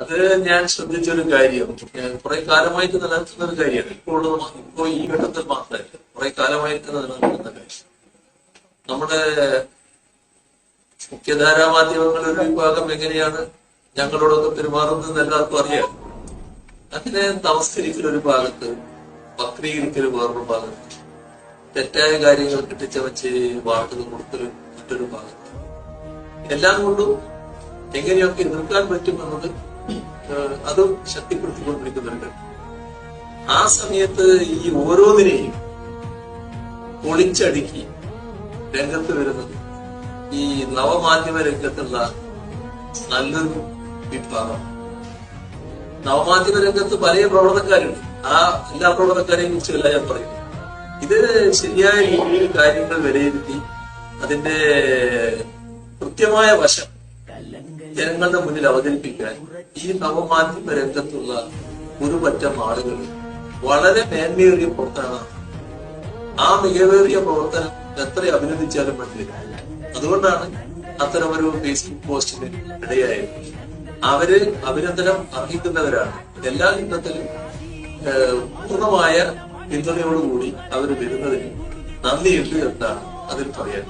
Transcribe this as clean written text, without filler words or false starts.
അത് ഞാൻ ശ്രദ്ധിച്ചൊരു കാര്യം, കുറെ കാലമായിട്ട് നിലനിൽക്കുന്ന ഒരു കാര്യമാണ്. ഇപ്പോ ഈ ഘട്ടത്തിൽ മാത്രമല്ല, കുറെ കാലമായിട്ട് നിലനിൽക്കുന്ന കാര്യം. നമ്മുടെ മുഖ്യധാരാ മാധ്യമങ്ങൾ ഒരു വിഭാഗം എങ്ങനെയാണ് ഞങ്ങളോടൊക്കെ പെരുമാറുന്നത് എല്ലാവർക്കും അറിയാം. അങ്ങനെ നമസ്കരിക്കലൊരു ഭാഗത്ത്, വക്രീകരിക്കൽ വേറൊരു ഭാഗത്ത്, തെറ്റായ കാര്യങ്ങൾ കെട്ടിച്ചവച്ച് വാർത്തകൾ കൊടുക്കൽ മറ്റൊരു ഭാഗത്ത്, എല്ലാം കൊണ്ടും എങ്ങനെയൊക്കെ എതിർക്കാൻ പറ്റുമെന്നത് അതും ശക്തിപ്പെടുത്തിക്കൊണ്ടിരിക്കുന്നുണ്ട്. ആ സമയത്ത് ഈ ഓരോന്നിനെയും പൊളിച്ചടുക്കി രംഗത്ത് വരുന്നത് ഈ നവമാധ്യമ രംഗത്തുള്ള നല്ലൊരു വിഭാഗം. നവമാധ്യമ രംഗത്ത് പല പ്രവർത്തനക്കാരുണ്ട്. ആ എല്ലാ പ്രവർത്തനക്കാരെയും കുറിച്ചല്ല ഞാൻ പറയുന്നത്. ഇത് ശരിയായ രീതിയിൽ കാര്യങ്ങൾ വിലയിരുത്തി അതിന്റെ കൃത്യമായ വശം ജനങ്ങളുടെ മുന്നിൽ അവതരിപ്പിക്കാൻ ഈ നവമാധ്യമ രംഗത്തുള്ള ഒരു പറ്റം ആളുകൾ വളരെ മേന്മയേറിയ പ്രവർത്തനമാണ്. ആ മികവേറിയ പ്രവർത്തനം എത്ര അഭിനന്ദിച്ചാലും മതിയില്ല. അതുകൊണ്ടാണ് അത്തരമൊരു ഫേസ്ബുക്ക് പോസ്റ്റിന് ഇടയായത്. അവര് അഭിനന്ദനം അർഹിക്കുന്നവരാണ്. എല്ലാ ഘട്ടത്തിലും പൂർണ്ണമായ പിന്തുണയോടുകൂടി അവർ വരുന്നതിന് നന്ദിയുണ്ട് എന്നാണ് അതിൽ പറയാൻ.